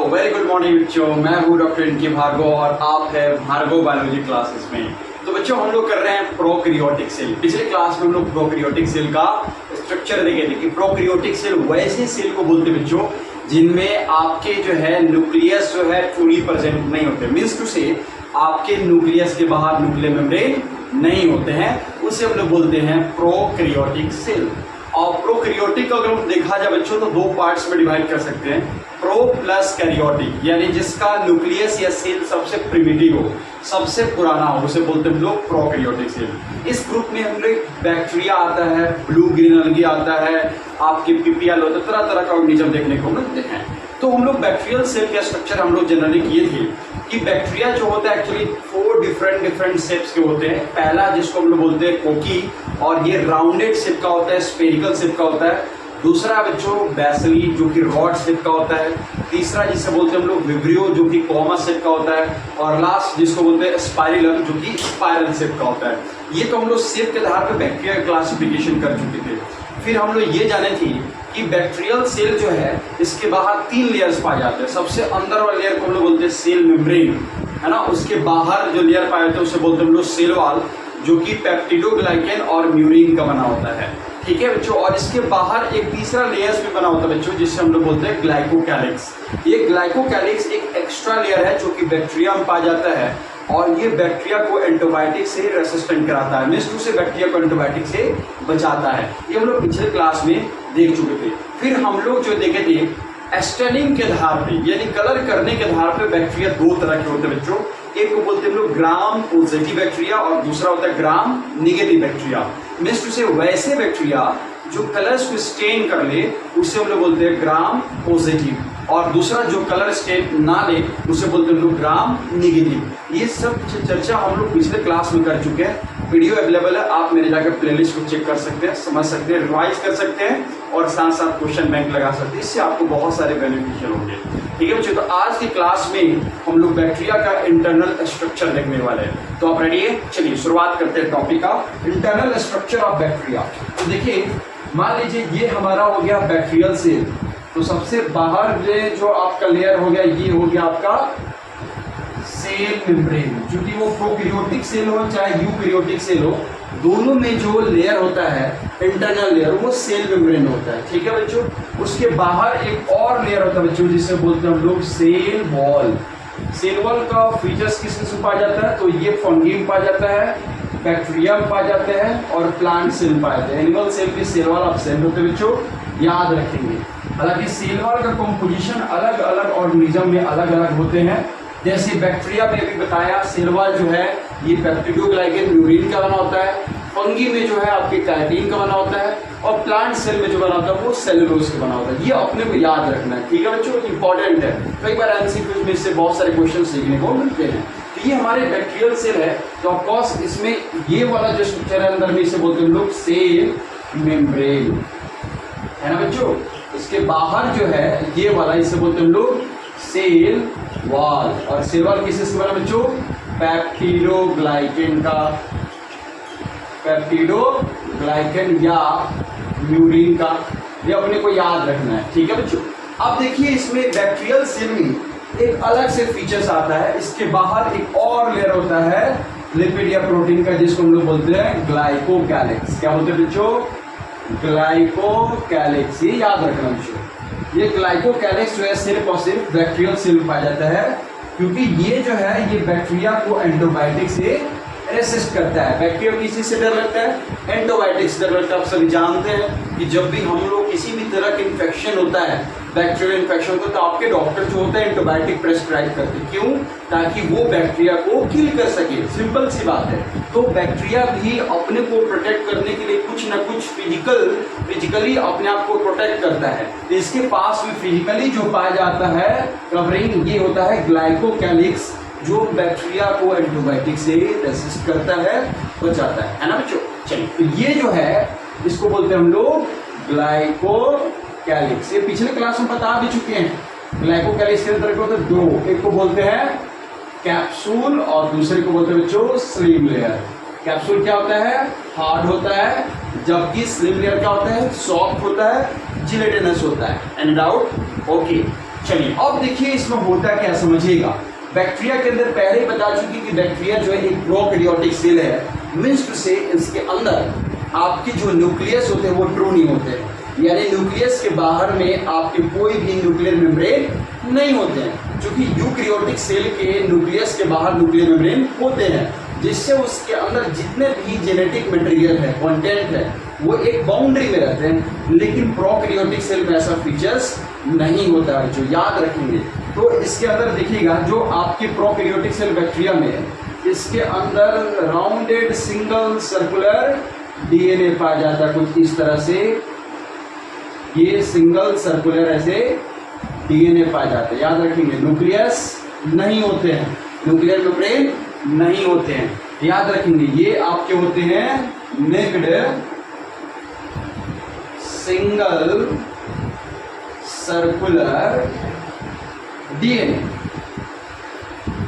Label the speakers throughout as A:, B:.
A: Very good morning बच्चों, मैं हूँ डॉक्टर इनकी भार्गव और आप है भार्गव बायोलॉजी क्लासेस में। तो बच्चों हम लोग कर रहे हैं प्रोकैरियोटिक सेल। पिछले क्लास में हम लोग प्रोकैरियोटिक सेल का स्ट्रक्चर देखे थे कि प्रोकैरियोटिक सेल वैसे सेल को बोलते हैं बच्चों जिनमें आपके जो है न्यूक्लियस जो है ट्रूली प्रेजेंट नहीं होते, मीन्स टू से आपके न्यूक्लियस के बाहर न्यूक्लियर मेम्ब्रेन नहीं होते हैं, उसे हम लोग बोलते हैं प्रोकैरियोटिक सेल। और प्रोकैरियोटिक अगर हम देखा जाए बच्चों तो दो पार्ट्स में डिवाइड कर सकते हैं, प्रो प्लस कैरियोटिक, यानी जिसका न्यूक्लियस या सेल सबसे प्रिमिटिव हो, सबसे पुराना हो, उसे बोलते हैं हम लोग प्रोकैरियोटिक सेल। इस ग्रुप में हम लोग बैक्टीरिया आता है, ब्लू ग्रीन अलगी आता है, आपके पीपीएल होता है, तरह तरह का ऑर्गेनिज्म देखने को मिलते हैं। तो हम लोग बैक्टीरियल सेल का स्ट्रक्चर हम लोग जनरली किए थे कि बैक्टीरिया जो होता है एक्चुअली 4 डिफरेंट शेप्स के होते हैं। पहला जिसको हम लोग बोलते हैं कोकी, और ये राउंडेड शेप का होता है, स्फेरिकल शेप का होता है। दूसरा बच्चों बैसिली जो कि रॉड शेप का होता है। तीसरा जिसे बोलते हैं हम लोग विब्रियो जो कि कॉमा शेप का होता है। और लास्ट जिसको बोलते हैं स्पाइरलम जो कि स्पाइरल शेप का होता है। ये तो हम लोग शेप के आधार पर बैक्टीरिया क्लासिफिकेशन कर चुके थे। फिर हम लोग ये जाने थी कि बैक्टीरियल सेल जो है इसके बाहर 3 लेयर्स पाए जाते हैं। सबसे अंदर वाले लेयर को हम लोग बोलते हैं सेल मेम्ब्रेन, है ना। उसके बाहर जो लेयर पाए जाते हैं उसे बोलते हैं हम लोग सेल वॉल जो कि पेप्टिडोग्लाइकेन और म्यूरिन का बना होता है, ठीक है बच्चों। और इसके बाहर एक तीसरा लेयर्स भी बना होता है बच्चों जिसे हम लोग बोलते हैं ग्लाइकोकैलिक्स। ये ग्लाइकोकैलिक्स एक एक्स्ट्रा लेयर है जो कि बैक्टीरिया में पाया जाता है और ये बैक्टीरिया को एंटीबायोटिक से रेसिस्टेंट कराता है, मीन्स से बैक्टीरिया को एंटीबायोटिक से बचाता है। ये हम लोग पिछले क्लास में देख चुके थे। फिर हम लोग जो देखे थे एस्टेनिंग के आधार पे, यानी कलर करने के आधार पे बैक्टीरिया 2 तरह के होते हैं बच्चों। एक को बोलते हैं हम लोग ग्राम पॉजिटिव बैक्टीरिया और दूसरा होता है gram negative bacteria. Means two से वैसे बैक्टीरिया जो कलर्स को स्टेन कर ले उसे हम लोग बोलते हैं ग्राम पॉजिटिव, और दूसरा जो कलर स्टेन ना ले उसे बोलते हैं हम लोग ग्राम निगेटिव। ये सब चर्चा हम लोग पिछले क्लास में कर चुके हैं। वीडियो अवेलेबल है, आप मेरे जाकर प्लेलिस्ट को चेक कर सकते हैं, समझ सकते हैं, रिवाइज कर सकते हैं और साथ साथ क्वेश्चन बैंक लगा सकते हैं। इससे आपको बहुत सारे बेनिफिशियल होंगे, ठीक है बच्चों। तो आज की क्लास में हम लोग बैक्टीरिया का इंटरनल स्ट्रक्चर देखने वाले हैं। तो आप रेडी है? चलिए शुरुआत करते हैं टॉपिक का, इंटरनल स्ट्रक्चर ऑफ बैक्टीरिया। तो देखिए मान लीजिए ये हमारा हो गया बैक्टीरियल सेल। तो सबसे बाहर जो आपका लेयर हो गया ये हो गया आपका सेल मेम्ब्रेन, क्योंकि वो प्रोकैरियोटिक सेल हो चाहे यूकैरियोटिक सेल हो, दोनों में जो लेयर होता है इंटरनल लेयर वो सेल मेम्ब्रेन होता है, ठीक है बच्चों। उसके बाहर एक और लेयर होता है बच्चों जिसे बोलते हैं हम लोग सेल वॉल। सेल वॉल का फीचर्स किस किस में पाया जाता है? तो ये फंगी में पाया जाता है, बैक्टीरिया में पाए जाते हैं और प्लांट सेल में पाए जाते हैं। एनिमल सेल भी सेल वॉल एब्सेंट होते हैं बच्चों, याद रखेंगे। हालांकि सेल वॉल का कॉम्पोजिशन अलग अलग ऑर्गेनिज्म में अलग अलग होते हैं। जैसे बैक्टीरिया में भी बताया सेल वॉल जो है ये पेप्टिडोग्लाइकेन म्यूरिन का बना होता है, फंगी में जो है आपके काइटिन का बना होता है, और प्लांट सेल में जो बना होता है वो सेलुलोज का बना होता है। ये अपने को याद रखना है, ठीक है बच्चों, इंपॉर्टेंट है। कई बार एमसीक्यूज में इससे बहुत सारे क्वेश्चन सीखने को मिलते हैं। तो ये हमारे बैक्टीरियल सेल है। तो ऑफकोर्स इसमें ये वाला जो स्ट्रक्चर है अंदर में इसे बोलते हैं हम लोग सेल मेम्ब्रेन, है ना बच्चों। इसके बाहर जो है ये वाला इसे बोलते हैं हम लोग सेल वॉल। और सेल वॉल किससे बना बच्चों? पेप्टिडोग्लाइकेन का, पेप्टिडोग्लाइकेन या म्यूरिन का। ये अपने को याद रखना है, ठीक है बच्चों। अब देखिए इसमें बैक्टीरियल सेल में एक अलग से फीचर्स आता है। इसके बाहर एक और लेयर होता है लिपिड या प्रोटीन का जिसको हम लोग बोलते हैं ग्लाइकोकैलिक्स। क्या बोलते हैं बच्चों? ग्लाइकोकैलिक्स। ये याद रखना बच्चों। ये ग्लाइकोकैलिक्स जो है सिर्फ और सिर्फ बैक्टीरियल सेल में पाया जाता है, क्योंकि ये जो है ये बैक्टीरिया को एंटीबायोटिक से रेसिस्ट करता है। बैक्टीरिया किसी से डर लगता है? एंटीबायोटिक से डर लगता है। आप सभी जानते हैं कि जब भी हम लोग किसी भी तरह का इन्फेक्शन होता है, बैक्टीरियल इन्फेक्शन होता है, तो आपके डॉक्टर जो होते हैं एंटीबायोटिक प्रेस्क्राइब करते हैं। क्यों? ताकि वो बैक्टीरिया को किल कर सके। सिंपल सी बात है। तो बैक्टीरिया भी अपने को प्रोटेक्ट करने के लिए कुछ ना कुछ फिजिकली अपने आप को प्रोटेक्ट करता है। तो इसके पास भी फिजिकली जो पाया जाता है कवरिंग ये होता है ग्लाइकोकैलिक्स, जो बैक्टीरिया को एंटीबायोटिक से रेसिस्ट करता है, बचाता है ना बच्चों। चलिए तो ये जो है इसको बोलते हैं हम लोग ग्लाइकोकैलिक्स। ये पिछले क्लास में बता भी चुके हैं। ग्लाइकोकैलिक्स के तरह होते हैं 2, एक को बोलते हैं कैप्सूल और दूसरे को बोलते हैं बच्चों स्लिम लेयर। कैप्सूल क्या होता है? हार्ड होता है, जबकि स्लिम लेयर क्या होता है? सॉफ्ट होता है, जिलेटिनस होता है। Any doubt? ओके। चलिए अब देखिए इसमें होता क्या समझिएगा। बैक्टीरिया के अंदर पहले ही बता चुकी कि बैक्टीरिया जो है एक प्रोकैरियोटिक सेल है। मींस टू से इसके अंदर आपके जो न्यूक्लियस होते हैं वो ट्रू नहीं होते, यानी न्यूक्लियस के बाहर में आपके कोई भी न्यूक्लियर मेम्ब्रेन नहीं होते हैं। क्योंकि यूकैरियोटिक सेल के न्यूक्लियस के बाहर न्यूक्लियर मेम्ब्रेन होते हैं, जिससे उसके अंदर जितने भी जेनेटिक मटेरियल है, कंटेंट है, वो एक बाउंड्री में रहते हैं। लेकिन प्रोकैरियोटिक सेल में ऐसा फीचर्स नहीं होता है, जो याद रखेंगे। तो इसके अंदर देखिएगा जो आपके प्रोकैरियोटिक सेल बैक्टीरिया में, इसके अंदर राउंडेड सिंगल सर्कुलर डीएनए पाया जाता है कुछ इस तरह से। ये सिंगल सर्कुलर ऐसे डीएनए पाए जाते हैं, याद रखेंगे। न्यूक्लियस नहीं होते हैं, न्यूक्लियर मेम्ब्रेन नहीं होते हैं, याद रखेंगे। ये आपके होते हैं नेक्ड सिंगल सर्कुलर डीएनए।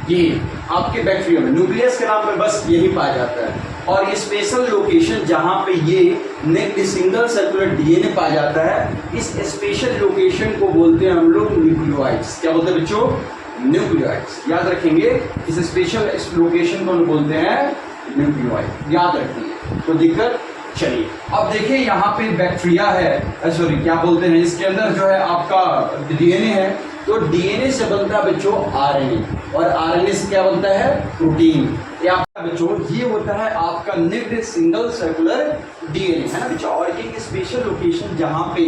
A: ये आपके बैक्टीरिया में न्यूक्लियस के नाम पे बस यही पाया जाता है। और ये स्पेशल लोकेशन जहां पे ये नेक्ड सिंगल सर्कुलर डीएनए पाया जाता है, इस स्पेशल लोकेशन को बोलते हैं हम लोग न्यूक्लियोइड्स। क्या बोलते हैं बच्चों? न्यूक्लियोइड्स। याद रखेंगे इस स्पेशल लोकेशन को बोलते हैं न्यूक्लियोइड, याद रखेंगे। तो दिक्कत चलिए अब देखिए यहाँ पे बैक्टीरिया है, सॉरी क्या बोलते हैं, इसके अंदर जो है आपका डीएनए है। तो डीएनए से बनता है बच्चों आरएनए, और आरएनए से क्या बनता है? प्रोटीन। या बच्चों ये होता है आपका नेक्ड सिंगल सर्कुलर डीएनए, है ना बच्चों। और एक स्पेशल लोकेशन जहाँ पे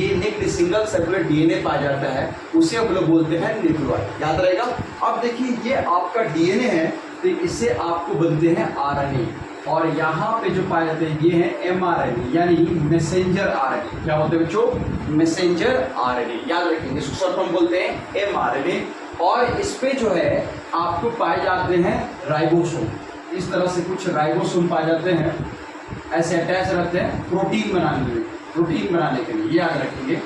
A: ये नेक्ड सिंगल सर्कुलर डीएनए पाया जाता है, उसे हम लोग बोलते हैं न्यूक्लियोइड, याद रहेगा। अब देखिए ये आपका डीएनए है, तो इससे आपको बनते हैं आरएनए, और यहाँ पे जो पाए जाते हैं ये है एमआरएनए, यानी मैसेंजर आरएनए। क्या बोलते हैं बच्चों? मैसेंजर आरएनए, याद रखेंगे। इसको शॉर्ट फॉर्म बोलते हैं एमआरएनए। और इस पे जो है आपको पाए जाते हैं राइबोसोम। इस तरह से कुछ राइबोसोम पाए जाते हैं, ऐसे अटैच रहते हैं प्रोटीन बनाने के लिए, याद रखेंगे।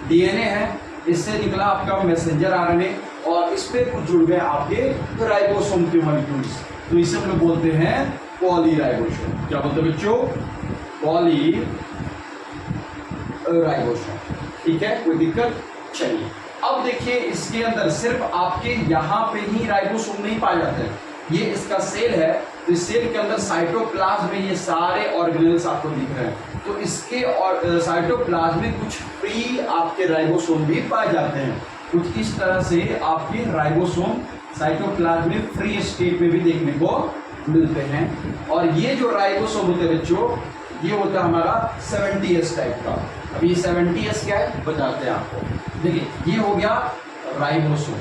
A: डीएनए है, इससे निकला आपका मैसेंजर आरएनए, और इस पे कुछ जुड़ गए आपके राइबोसोम के मॉलिक्यूल्स, तो इसे हम लोग बोलते हैं पॉलीराइबोसोम। क्या बोलते हैं बच्चों? पॉलीराइबोसोम, ठीक है, कोई दिक्कत? चलिए अब देखिए इसके अंदर सिर्फ आपके यहाँ पे ही राइबोसोम नहीं पाए जाते हैं। ये इसका सेल है, तो इस सेल के अंदर साइटोप्लाज्म में ये सारे ऑर्गेनेल्स आपको दिख रहे हैं। तो इसके और साइटोप्लाज्म में कुछ फ्री आपके राइबोसोम भी पाए जाते हैं। कुछ इस तरह से आपके राइबोसोम साइटोप्लाज्म में फ्री स्टेट में भी देखने को मिलते हैं। और ये जो राइबोसोम होते हैं बच्चों, ये होता है हमारा 70S टाइप का। अब ये 70S क्या है बताते हैं आपको। देखिए ये हो गया राइबोसोम।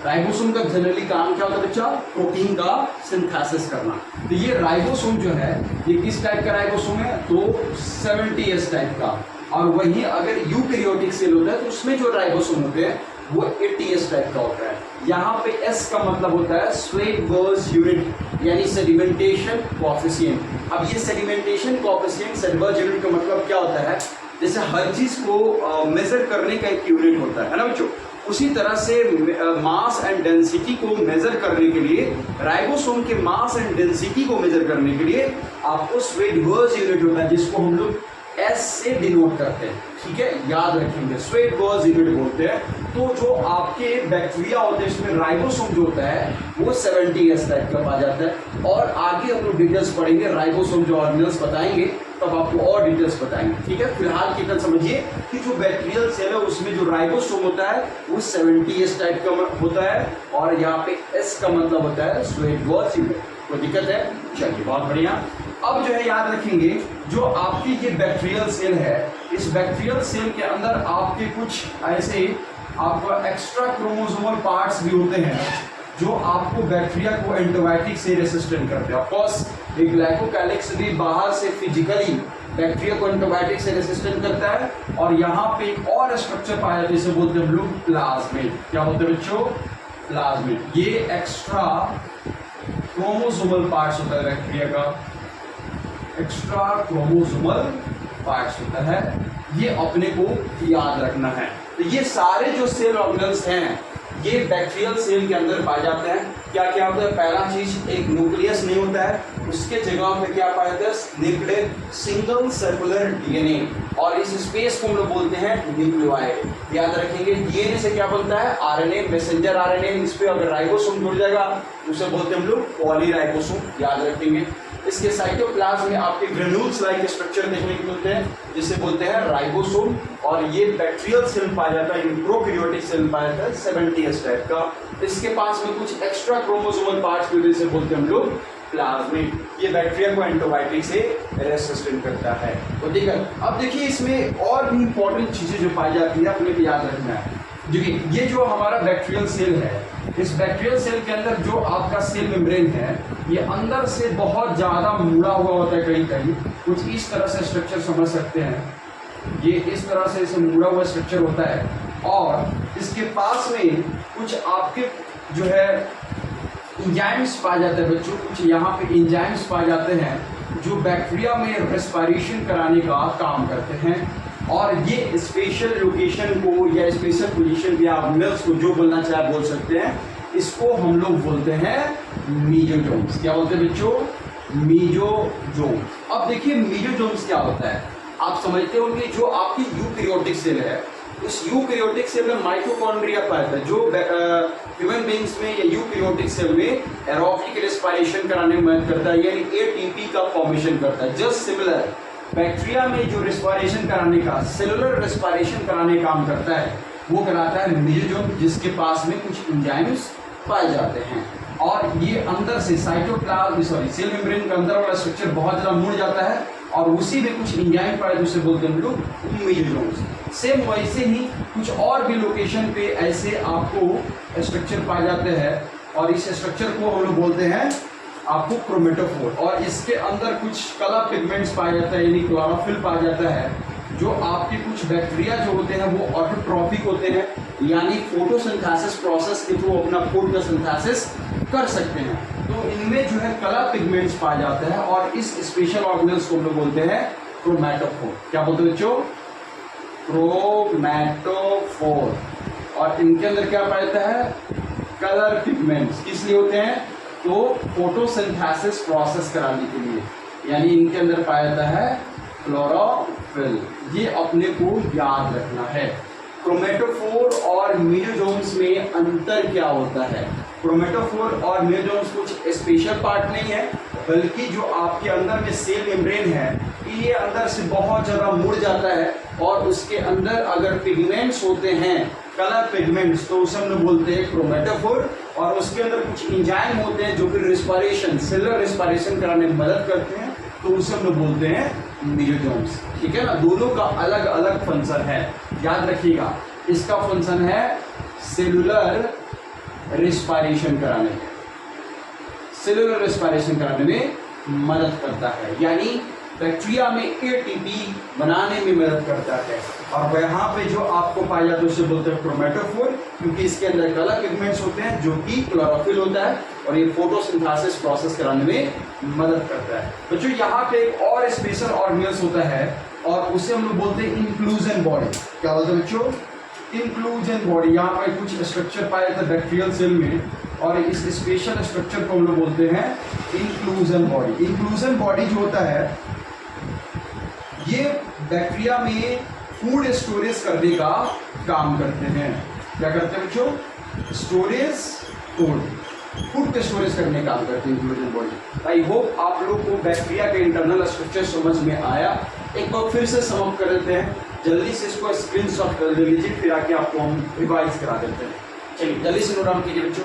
A: राइबोसोम का जनरली काम क्या होता है बच्चा? प्रोटीन का सिंथेसिस करना। तो ये राइबोसोम जो है ये किस टाइप का राइबोसोम है? तो 70S टाइप का। और वहीं अगर यूकैरियोटिक सेल होता है तो उसमें जो राइबोसोम होते हैं वो 80S टाइप का होता है। यहाँ पे S का मतलब होता है स्वेडबर्ग यूनिट, यानी सेडिमेंटेशन कोएफिशिएंट। अब ये सेडिमेंटेशन कोएफिशिएंट, स्वेडबर्ग यूनिट का मतलब क्या होता है? जैसे हर चीज को मेजर करने का एक यूनिट होता है ना बच्चों, उसी तरह से मास एंड डेंसिटी को मेजर करने के लिए, राइबोसोम के मास एंड डेंसिटी को मेजर करने के लिए आपको स्वेडबर्ग यूनिट होता है, जिसको हम लोग S से डिनोट करते हैं, ठीक है, याद रखेंगे। स्वेडबर्ग यूनिट बोलते हैं। तो जो आपके बैक्टीरिया होते हैं इसमें राइबोसोम जो होता है वो 70S टाइप का पाया जाता है। और आगे हम लोग डिटेल्स पढ़ेंगे, राइबोसोम जो ऑर्गेनेल्स बताएंगे तब आपको और डिटेल्स बताएंगे, ठीक है। फिलहाल केवल समझिए कि जो बैक्टीरियल सेल है उसमें जो राइबोसोम होता है वो 70S टाइप का होता है, और यहाँ पे S का मतलब होता है स्वेडबर्ग यूनिट। कोई दिक्कत है? चलिए बहुत बढ़िया। अब जो है याद रखेंगे जो आपकी ये बैक्टीरियल सेल है, इस बैक्टीरियल सेल के अंदर आपके कुछ ऐसे आपका एक्स्ट्रा क्रोमोसोमल पार्ट्स भी होते हैं जो आपको बैक्टीरिया को एंटीबायोटिक से रेसिस्टेंट करते हैं। ऑफ कोर्स एक ग्लाइकोकैलिक्स भी बाहर से फिजिकली बैक्टीरिया को एंटीबायोटिक से रेसिस्टेंट करता है। और यहाँ पे एक और स्ट्रक्चर पाया जाता है जिसे बोलते हैं हम लोग प्लाज्मिड। क्या बोलते हैं बच्चों? प्लाज्मिड। ये एक्स्ट्रा क्रोमोसोमल पार्ट्स होता है बैक्टीरिया का, एक्स्ट्रा क्रोमोसोमल पार्ट्स होता है, ये अपने को याद रखना है। तो ये सारे जो सेल ऑर्गेनेल्स हैं ये बैक्टीरियल सेल के अंदर पाए जाते हैं। क्या क्या होता है? पहला चीज एक न्यूक्लियस नहीं होता है, उसके जगह पे क्या पाया जाता है? न्यूक्लियर सिंगल सर्कुलर डीएनए, और इस स्पेस को हम लोग बोलते हैं न्यूक्लियोइड। याद रखेंगे डीएनए से क्या बनता है? RNA, messenger RNA. इस पे अगर राइबोसोम जुड़ जाएगा उसे बोलते हैं हम लोग पॉलीराइबोसोम। याद रखेंगे इसके साइटोप्लाज्म में आपके ग्रेन्यूल्स लाइक स्ट्रक्चर देखने को मिलते हैं जिसे बोलते हैं राइबोसोम, और ये बैक्टीरियल सेल पाया जाता है, प्रोकैरियोटिक सेल पाया जाता है 70s टाइप का। इसके पास में कुछ एक्स्ट्रा क्रोमोसोमल पार्ट्स भी जिसे बोलते हैं हम लोग प्लाज्मिड। ये बैक्टीरिया को एंटीबायोटिक से रेसिस्टेंट करता है। तो ठीक है, अब देखिए इसमें और भी इंपॉर्टेंट चीजें जो पाई जाती है अपने को याद रखना है। देखिए ये जो हमारा बैक्टीरियल सेल है, इस बैक्टीरियल सेल के अंदर जो आपका सेल मेम्ब्रेन है ये अंदर से बहुत ज्यादा मुड़ा हुआ होता है, कहीं कहीं कुछ इस तरह से स्ट्रक्चर समझ सकते हैं। ये इस तरह से इसे मुड़ा हुआ स्ट्रक्चर होता है, और इसके पास में कुछ आपके जो है एंजाइम्स पाए जाते हैं बच्चों, कुछ यहाँ पे एंजाइम्स पाए जाते हैं जो बैक्टीरिया में रेस्पिरेशन कराने का काम करते हैं। और ये स्पेशल लोकेशन को या स्पेशल पोजीशन या मिनरल्स को जो बोलना चाहे बोल सकते हैं, इसको हम लोग बोलते हैं मीजोजोम्स। क्या बोलते हैं बच्चों? मीजोजोम्स। अब देखिए मीजोजोम्स क्या होता है, आप समझते होंगे जो आपकी यूकैरियोटिक सेल है, उस यूकैरियोटिक सेल में माइटोकॉन्ड्रिया पाया जाता है जो ह्यूमन बींग्स में या यूकैरियोटिक सेल में एरोबिक रेस्पिरेशन कराने में मदद करता है, यानी एटीपी का फॉर्मेशन करता है। जस्ट सिमिलर बैक्टीरिया में जो रेस्पिरेशन कराने का, सेलुलर रेस्पिरेशन कराने का काम करता है, वो कराता है मीजोजोम, जिसके पास में कुछ एंजाइम्स पाए जाते हैं। और ये अंदर से साइटोप्लाज्म सेल मेम्ब्रेन का अंदर वाला स्ट्रक्चर बहुत ज्यादा मुड़ जाता है, और उसी में कुछ एंजाइम पाए जिसे बोलते हैं हम लोग मीजोजोम्स। सेम वैसे ही कुछ और भी लोकेशन पे ऐसे आपको स्ट्रक्चर पाए जाते हैं, और इस स्ट्रक्चर को हम लोग बोलते हैं आपको क्रोमेटोफोर। और इसके अंदर कुछ कलर पिगमेंट्स पाया जाता है, यानी क्लोरोफिल पाया जाता है, जो आपके कुछ बैक्टीरिया जो होते हैं वो ऑटोट्रॉपिक होते हैं, यानी फोटोसिंथेसिस प्रोसेस के थ्रू अपना फूड का सिंथेसिस कर सकते हैं। तो इनमें जो है कलर पिगमेंट्स पाया जाता है, और इस स्पेशल ऑर्गेनल्स को हम लोग बोलते हैं क्रोमेटोफोर। क्या बोलते हैं बच्चों? क्रोमेटोफोर। और इनके अंदर क्या पाया जाता है? Colour pigments. किस लिए होते हैं? तो फोटोसिंथेसिस प्रोसेस कराने के लिए, यानी इनके अंदर पाया जाता है क्लोरोफिल। ये अपने को याद रखना है। क्रोमेटोफोर और मीजोजोम्स में अंतर क्या होता है? क्रोमेटोफोर और मीजोजोम्स कुछ स्पेशल पार्ट नहीं है, बल्कि जो आपके अंदर में सेल मेम्ब्रेन है ये अंदर से बहुत ज़्यादा मुड़ जाता है, और उसके अंदर अगर पिगमेंट्स होते हैं, कलर पिगमेंट्स, तो उसे हम लोग बोलते हैं क्रोमेटोफोर। और उसके अंदर कुछ एंजाइम होते हैं जो कि रेस्पिरेशन, सेलुलर रेस्पिरेशन कराने में मदद करते हैं, तो उसे हम लोग बोलते हैं मीजोजोम्स। ठीक है ना, दोनों का अलग अलग फंक्शन है, याद रखिएगा। इसका फंक्शन है सेलुलर रेस्पिरेशन कराने में, सेलुलर रेस्पिरेशन कराने में मदद करता है, यानी बैक्टीरिया में एटीपी बनाने में मदद करता है। और यहाँ पे जो आपको पाया जाता है उसे बोलते हैं क्रोमेटोफोर, क्योंकि इसके अंदर कलर पिगमेंट्स होते हैं जो कि क्लोरोफिल होता है, और ये फोटोसिंथेसिस प्रोसेस कराने में मदद करता है। तो जो यहाँ पे एक और स्पेशल ऑर्गेनल्स होता है, और उसे हम लोग बोलते हैं इंक्लूजन बॉडी। क्या बोलते हैं बच्चों? Inclusion body. यहाँ पर कुछ स्ट्रक्चर पाया जाता है बैक्टीरियल सेल में, और इस स्पेशल स्ट्रक्चर को हम लोग बोलते हैं इंक्लूजन बॉडी। इंक्लूजन बॉडी जो होता है ये बैक्टीरिया में फूड स्टोरेज करने का काम करते हैं। क्या करते हैं बच्चों? स्टोरेज, फूड के स्टोरेज करने का काम करते हैं इंक्लूजन बॉडी। आई होप आप लोग को बैक्टीरिया के इंटरनल स्ट्रक्चर समझ में आया। एक बार फिर से समाप्त कर देते हैं, जल्दी से इसको स्क्रीनशॉट कर ले लीजिए, फिर आके आपको हम रिवाइज करा देते हैं। चलिए जल्दी से नोट डाउन कीजिए बच्चों।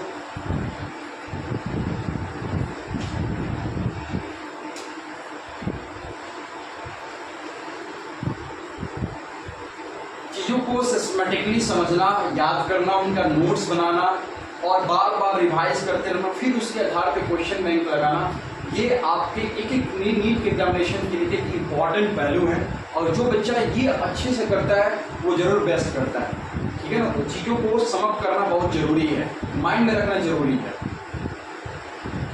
A: चीजों को सिस्टमैटिकली समझना, याद करना, उनका नोट्स बनाना, और बार बार रिवाइज करते रहना, फिर उसके आधार पे क्वेश्चन बैंक लगाना, ये आपके एक एक नीट के एग्जामिनेशन के लिए एक इम्पॉर्टेंट पहलू है। और जो बच्चा ये अच्छे से करता है वो जरूर बेस्ट करता है। ठीक है ना, तो चीज़ों को समअप करना बहुत जरूरी है, माइंड में रखना जरूरी है।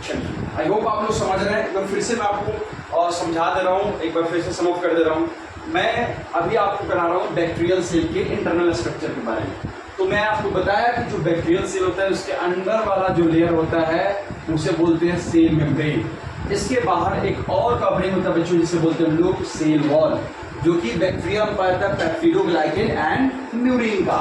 A: चलिए आई होप आप लोग समझ रहे हैं। एक बार फिर से मैं आपको समझा दे रहा हूँ, एक बार फिर से समअप कर दे रहा हूँ। मैं अभी आपको करा रहा हूँ बैक्टीरियल सेल के इंटरनल स्ट्रक्चर के बारे में। तो मैं आपको बताया कि जो बैक्टीरियल सेल होता है उसके अंदर वाला जो लेयर होता है उसे बोलते हैं सेल मेम्ब्रेन। इसके बाहर एक और कवरिंग होता है बच्चों जिसे बोलते हैं हम लोग सेल वॉल, जो कि बैक्टीरिया में पाया जाता है पेप्टिडोग्लाइकेन एंड म्यूरिन का,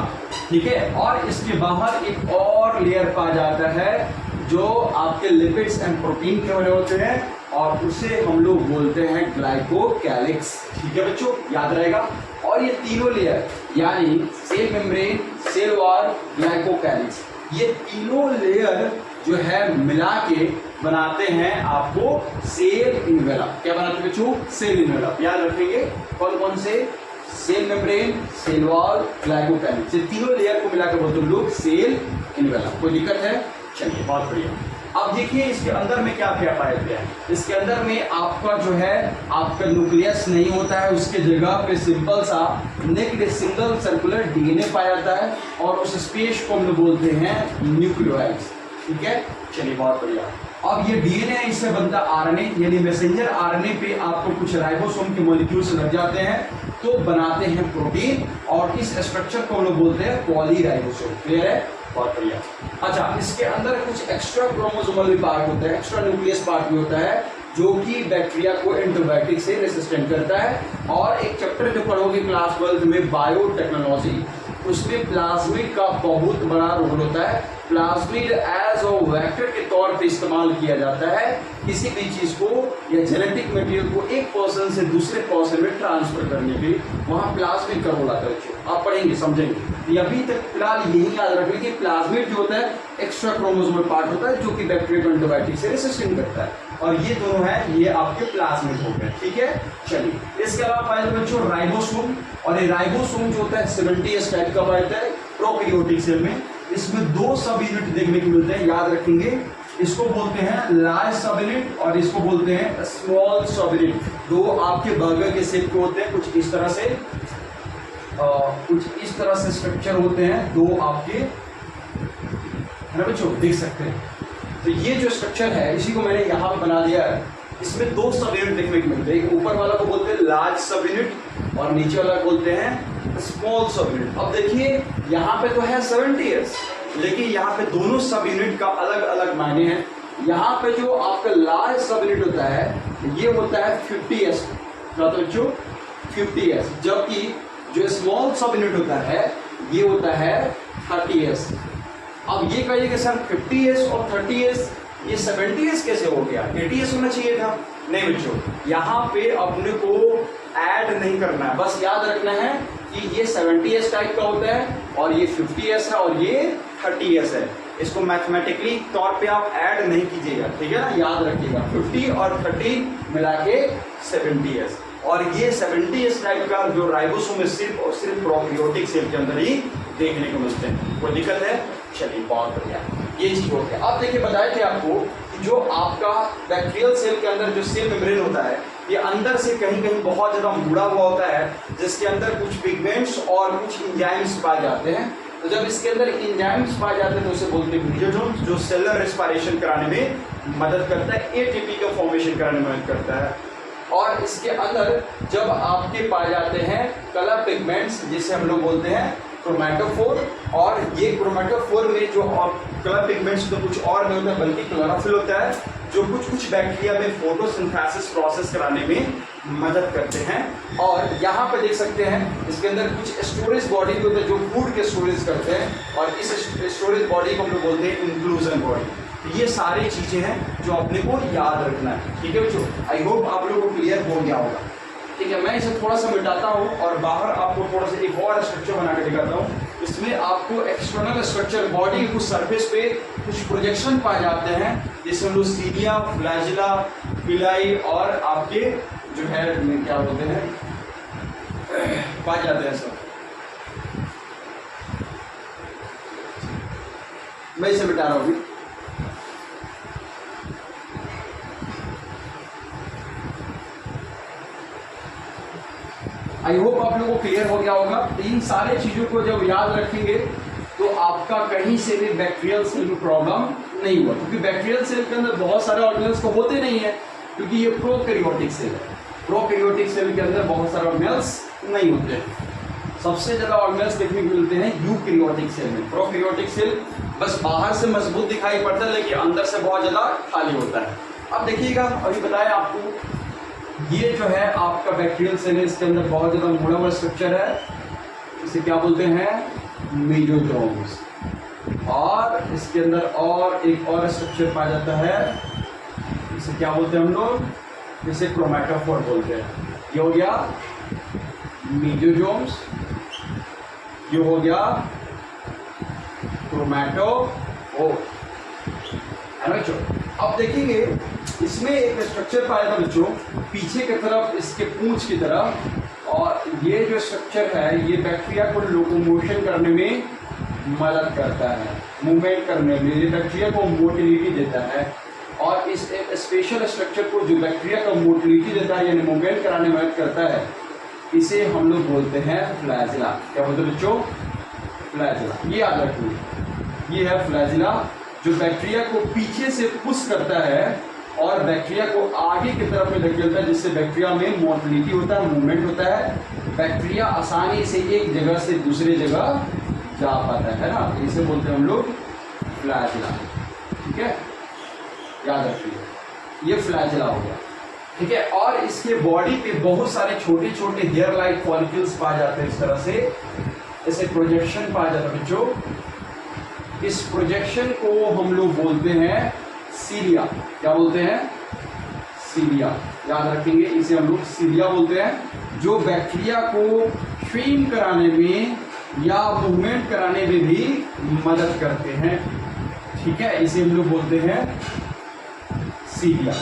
A: ठीक है। और इसके बाहर एक और लेयर पाया जाता है जो आपके लिपिड्स एंड प्रोटीन के बने होते हैं और उसे हम लोग बोलते हैं ग्लाइकोकैलिक्स, ठीक है बच्चों, याद रहेगा। और ये तीनों लेयर यानी cell membrane, cell wall, glycocalyx, ये तीनों लेयर जो है मिला के बनाते हैं आपको सेल इन्वेलप। क्या बनाते हैं बच्चों? Cell envelope. याद रखेंगे कौन कौन से? Cell membrane, cell wall, glycocalyx, ये तीनों लेयर को मिलाकर बोलते हैं लोग सेल इन्वेलप। कोई दिक्कत है? चलिए बहुत बढ़िया। अब देखिए इसके अंदर में क्या क्या पाया गया है। इसके अंदर में आपका जो है आपका न्यूक्लियस नहीं होता है, उसके जगह पे सिंपल सा नेक्ड सिंगल सर्कुलर डीएनए पाया जाता है और उस स्पेस को हम लोग बोलते हैं न्यूक्लियोइड्स, ठीक है। चलिए बहुत बढ़िया। अब ये डीएनए इससे बनता आरएनए, यानी मैसेंजर आरएनए पे आपको कुछ राइबोसोम के मॉलिक्यूल्स लग जाते हैं तो बनाते हैं प्रोटीन और इस स्ट्रक्चर को हम लोग बोलते हैं पॉलीराइबोसोम। क्लियर है? बहुत बढ़िया। अच्छा, इसके अंदर कुछ एक्स्ट्रा क्रोमोसोमल भी पार्ट होता है, एक्स्ट्रा न्यूक्लियस पार्ट भी होता है जो कि बैक्टीरिया को एंटीबायोटिक से रेसिस्टेंट करता है। और एक चैप्टर जो पढ़ोगे क्लास 12 में बायोटेक्नोलॉजी, उसमें प्लाज्मिड का बहुत बड़ा रोल होता है। प्लाज्मिड एज अ वेक्टर के तौर पे इस्तेमाल किया जाता है किसी भी चीज को या जेनेटिक मटेरियल को एक पर्सन से दूसरे पर्सन में ट्रांसफर करने के, वहां प्लाज्मिड का रोल आता है। आप पढ़ेंगे समझेंगे। अभी तक फिलहाल यही याद रखें कि प्लाज्मिड जो होता है एक्स्ट्रा क्रोमोसोमल पार्ट होता है जो कि बैक्टीरिया को एंटीबायोटिक से रेसिस्टेंट करता है, और ये दोनों है ये आपके प्लाज्मिड हो गए, ठीक है। चलिए इसके अलावा पाया जाता है बच्चों राइबोसोम, और ये राइबोसोम जो होता है 70S टाइप का पाया जाता है प्रोकैरियोटिक सेल में। इसमें दो सब यूनिट देखने को मिलते हैं, याद रखेंगे। इसको बोलते हैं लार्ज सब यूनिट और इसको बोलते हैं स्मॉल सब यूनिट। दो आपके बर्गर के शेप के होते हैं, कुछ इस तरह से स्ट्रक्चर होते हैं, दो आपके, है ना बच्चों, देख सकते हैं। तो ये जो स्ट्रक्चर है इसी को मैंने यहाँ पे बना दिया है। इसमें दो सब यूनिट देखने को मिलते हैं, एक ऊपर वाला को बोलते हैं लार्ज सब यूनिट और नीचे वाला को बोलते हैं स्मॉल सब यूनिट। अब देखिए यहाँ पे तो है 70S, लेकिन यहाँ पे दोनों सब यूनिट का अलग अलग मायने हैं। यहाँ पे जो आपका लार्ज सब यूनिट होता है ये होता है 50S, बच्चों 50S, जबकि जो स्मॉल सब यूनिट होता है ये होता है 30S। अब ये कहिए कि सर 50S और 30S ये 70S कैसे हो गया? 80S होना चाहिए था। नहीं बच्चों, यहाँ पे अपने को ऐड नहीं करना है, बस याद रखना है कि ये 70S टाइप का होता है और ये 50S है और ये 30S है। इसको मैथमेटिकली तौर पे आप ऐड नहीं कीजिएगा, ठीक है ना, याद रखिएगा। 50 और 30 मिला के 70S, और ये 70S टाइप का जो राइबोसोम है सिर्फ और सिर्फ प्रोकैरियोटिक सेल के अंदर ही देखने को मिलते हैं। कोई दिक्कत है? चलिए बहुत बढ़िया, ये चीज हो गया। अब देखिए बताए थे आपको कि जो आपका बैक्टीरियल सेल के अंदर जो सेल मेम्ब्रेन होता है ये अंदर से कहीं कहीं बहुत ज्यादा मुड़ा हुआ होता है, जिसके अंदर कुछ पिगमेंट्स और कुछ एंजाइम्स पाए जाते हैं। तो जब इसके अंदर एंजाइम्स पाए जाते हैं तो उसे बोलते हैं म्यूटाजोन्स, जो सेलुलर रेस्पिरेशन कराने में मदद करता है, एटीपी का फॉर्मेशन कराने में मदद करता है। और इसके अंदर जब आपके पाए जाते हैं कलर पिगमेंट्स जिसे हम लोग बोलते हैं क्रोमेटोफोर, और ये क्रोमेटोफोर में जो कलर पिगमेंट्स तो कुछ और नहीं होता है बल्कि क्लोरोफिल होता है, जो कुछ कुछ बैक्टीरिया में फोटोसिंथेसिस प्रोसेस कराने में मदद करते हैं। और यहाँ पे देख सकते हैं इसके अंदर कुछ स्टोरेज बॉडी भी होता है जो फूड के स्टोरेज करते हैं, और इस स्टोरेज बॉडी को हम लोग बोलते हैं इंक्लूजन बॉडी। ये सारी चीजें हैं जो अपने को याद रखना है, ठीक है बच्चों। आई होप आप लोगों को क्लियर हो गया होगा, ठीक है। मैं इसे थोड़ा सा मिटाता हूँ और बाहर आपको थोड़ा सा एक और स्ट्रक्चर बना के दिखाता हूँ। इसमें आपको एक्सटर्नल स्ट्रक्चर बॉडी कुछ सरफेस पे कुछ प्रोजेक्शन पाए जाते हैं, जैसे हम लोग सीलिया, फ्लैजिला, पिलाई और आपके जो है क्या बोलते हैं पाए जाते हैं सब। मैं इसे मिटा रहा हूँ अभी। आई होप आप लोगों को क्लियर हो गया होगा। तो इन सारे चीजों को जब याद रखेंगे तो आपका कहीं से भी बैक्टीरियल सेल में प्रॉब्लम नहीं हुआ, क्योंकि बैक्टीरियल सेल के अंदर बहुत सारे ऑर्गेनेल्स को होते नहीं है, क्योंकि ये प्रोकैरियोटिक सेल है। प्रोकैरियोटिक सेल के अंदर बहुत सारे ऑर्गेनेल्स नहीं होते। सबसे ज्यादा ऑर्गेनेल्स देखने को मिलते हैं यूकैरियोटिक सेल में। प्रोकैरियोटिक सेल बस बाहर से मजबूत दिखाई पड़ता है लेकिन अंदर से बहुत ज्यादा खाली होता है। अब देखिएगा, अभी बताया आपको, ये जो है आपका बैक्टीरियल सेल है, इसके अंदर बहुत ज्यादा मुड़ा हुआ स्ट्रक्चर है, इसे क्या बोलते हैं, मेसोसोम्स। और इसके अंदर और एक और स्ट्रक्चर पाया जाता है, इसे क्या बोलते हैं हम लोग, इसे क्रोमैटोफोर बोलते हैं। ये हो गया मेसोसोम्स, ये हो गया क्रोमैटोफोर, है ना बच्चों। अब देखेंगे इसमें एक स्ट्रक्चर पाया था बच्चों पीछे की तरफ, इसके पूंछ की तरफ, और ये जो स्ट्रक्चर है ये बैक्टीरिया को लोकोमोशन करने में मदद करता है, मूवमेंट करने में, ये बैक्टीरिया को मोटिलिटी देता है। और इस एक स्पेशल स्ट्रक्चर को जो बैक्टीरिया को मोटिलिटी देता है यानी मूवमेंट कराने में मदद करता है, इसे हम लोग बोलते हैं फ्लैजिला। क्या बोलते हैं बच्चों, फ्लैजिला। ये याद रखिए, ये है फ्लैजिला जो बैक्टीरिया को पीछे से पुश करता है और बैक्टीरिया को आगे की तरफ में धकेलता है, जिससे बैक्टीरिया में मोटिलिटी होता है, मूवमेंट होता है, बैक्टीरिया आसानी से एक जगह से दूसरे जगह जा पाता है ना। इसे बोलते हैं हम लोग फ्लैजिला। ठीक है, याद रखिए, ये फ्लैजिला हो गया। ठीक है, और इसके बॉडी पे बहुत सारे छोटे छोटे हेयर लाइक फॉलिकल्स पाए जाते हैं, इस तरह से ऐसे प्रोजेक्शन पाया जाता है बच्चों। इस प्रोजेक्शन को हम लोग बोलते हैं सीलिया। क्या बोलते हैं, सीलिया। याद रखेंगे, इसे हम लोग सीलिया बोलते हैं, जो बैक्टीरिया को स्विम कराने में या मूवमेंट कराने में भी मदद करते हैं। ठीक है, इसे हम लोग बोलते हैं सीलिया।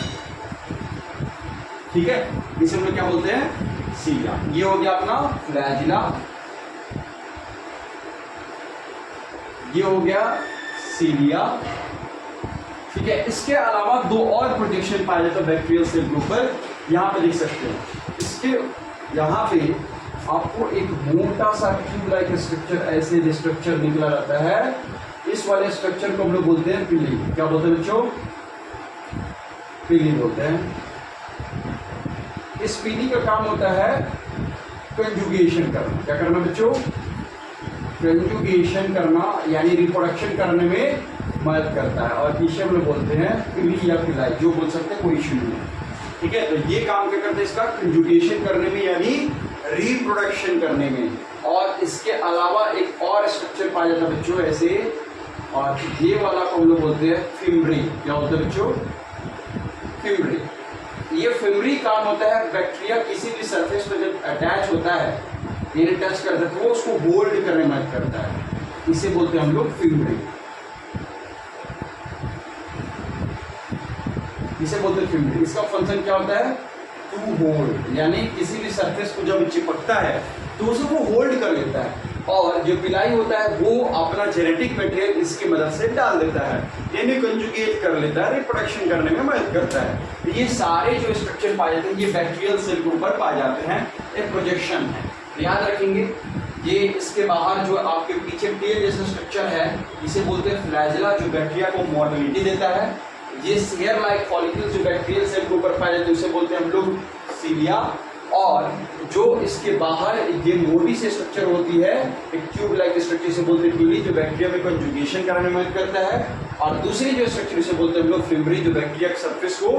A: ठीक है, इसे हम लोग क्या बोलते हैं, सीलिया। ये हो गया अपना फ्लैजिला, ये हो गया सीलिया। ठीक है, इसके अलावा दो और प्रोटेक्शन पाए जाते हैं बैक्टीरियल सेल के ऊपर, यहाँ पे देख सकते हैं। इसके यहाँ पे आपको एक मोटा सा ट्यूब लाइक स्ट्रक्चर, ऐसे स्ट्रक्चर निकला रहता है, इस वाले स्ट्रक्चर को हम लोग बोलते हैं पिली। क्या बोलते हैं बच्चों, पिली बोलते हैं। इस पिली का काम होता है कंजुगेशन करना। क्या करना बच्चों, कंजुगेशन करना, यानी रिप्रोडक्शन करने में मदद करता है, और इसे हम लोग बोलते हैं पिली या पिलाई, जो बोल सकते हैं, कोई इश्यू नहीं है। ठीक है, तो ये काम क्या करते हैं, इसका कंजुगेशन करने में यानी रिप्रोडक्शन करने में। और इसके अलावा एक और स्ट्रक्चर पाया जाता है बच्चों ऐसे, और ये वाला को हम लोग बोलते हैं फिम्ब्री। क्या होता है बच्चों, फिम्ब्री। ये फिम्ब्री काम होता है, बैक्टीरिया किसी भी सरफेस पर जब अटैच होता है, यानी टच करता है, तो वो उसको होल्ड करने में मदद करता है, इसे बोलते हैं हम लोग फिम्ब्री। इसे बोलते हैं फिम्ब्री। इसका फंक्शन क्या होता है, टू होल्ड, यानी किसी भी सरफेस को जब चिपकता है तो उसे वो होल्ड कर लेता है, और जो पिलाई होता है वो अपना जेनेटिक मटेरियल इसकी मदद से डाल देता है, यानी कंजुगेट कर लेता है, रिप्रोडक्शन करने में मदद करता है। ये सारे जो स्ट्रक्चर पाए जाते हैं ये बैक्टीरियल सेल के ऊपर पाए जाते हैं, एक प्रोजेक्शन है। याद रखेंगे, ये इसके बाहर जो आपके पीछे टेल जैसा स्ट्रक्चर है, इसे बोलते हैं फ्लैजिला, जो बैक्टीरिया को मोटिलिटी देता है। ये हेयर लाइक फॉलिकल्स जो बैक्टीरियल सेल के ऊपर पाए जाते हैं उसे बोलते हैं हम लोग सीलिया। और जो इसके बाहर ये मोटी से स्ट्रक्चर होती है, एक ट्यूब लाइक स्ट्रक्चर से बोलते हैं पिली, जो बैक्टीरिया में कंजुगेशन कराने में मदद करता है। और दूसरी जो स्ट्रक्चर से बोलते हैं हम लोग फिम्ब्री, जो बैक्टीरिया के सरफेस को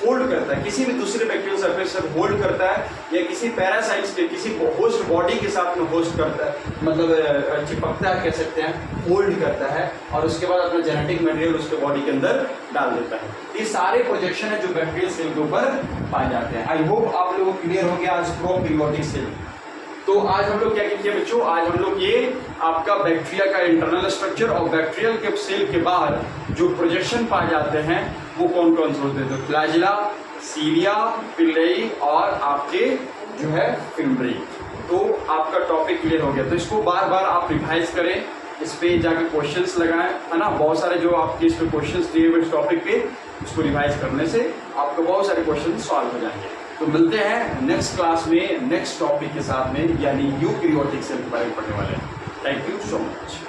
A: होल्ड करता है, किसी भी दूसरे बैक्टीरियल सरफेस से होल्ड करता है, या किसी पैरासाइट्स के किसी होस्ट बॉडी के साथ में होस्ट करता है, मतलब चिपकता है, कह सकते हैं, होल्ड करता है, और उसके बाद अपना जेनेटिक मटेरियल उसके बॉडी के अंदर डाल देता है। ये सारे प्रोजेक्शन है जो बैक्टीरियल सेल के ऊपर पाए जाते हैं। आई होप आप लोगों को क्लियर हो गया आज प्रोकैरियोटिक सेल। तो आज हम लोग क्या किए बच्चों, आज हम लोग ये आपका बैक्टीरिया का इंटरनल स्ट्रक्चर और बैक्टीरियल के सेल के बाहर जो प्रोजेक्शन पाए जाते हैं वो कौन कौन से होते हैं, तो फ्लैजिला, सीलिया, पिलाई और आपके जो है फिम्ब्री। तो आपका टॉपिक क्लियर हो गया। तो इसको बार बार आप रिवाइज करें, इस पे जाकर क्वेश्चंस लगाएं, है ना। बहुत सारे जो आपके इस पे क्वेश्चंस दिए हुए इस टॉपिक पे, इसको रिवाइज करने से आपको बहुत सारे क्वेश्चन सॉल्व हो जाएंगे। तो मिलते हैं नेक्स्ट क्लास में नेक्स्ट टॉपिक के साथ में, यानी यूकैरियोटिक सेल के बारे में पढ़ने वाले हैं। Thank you so much.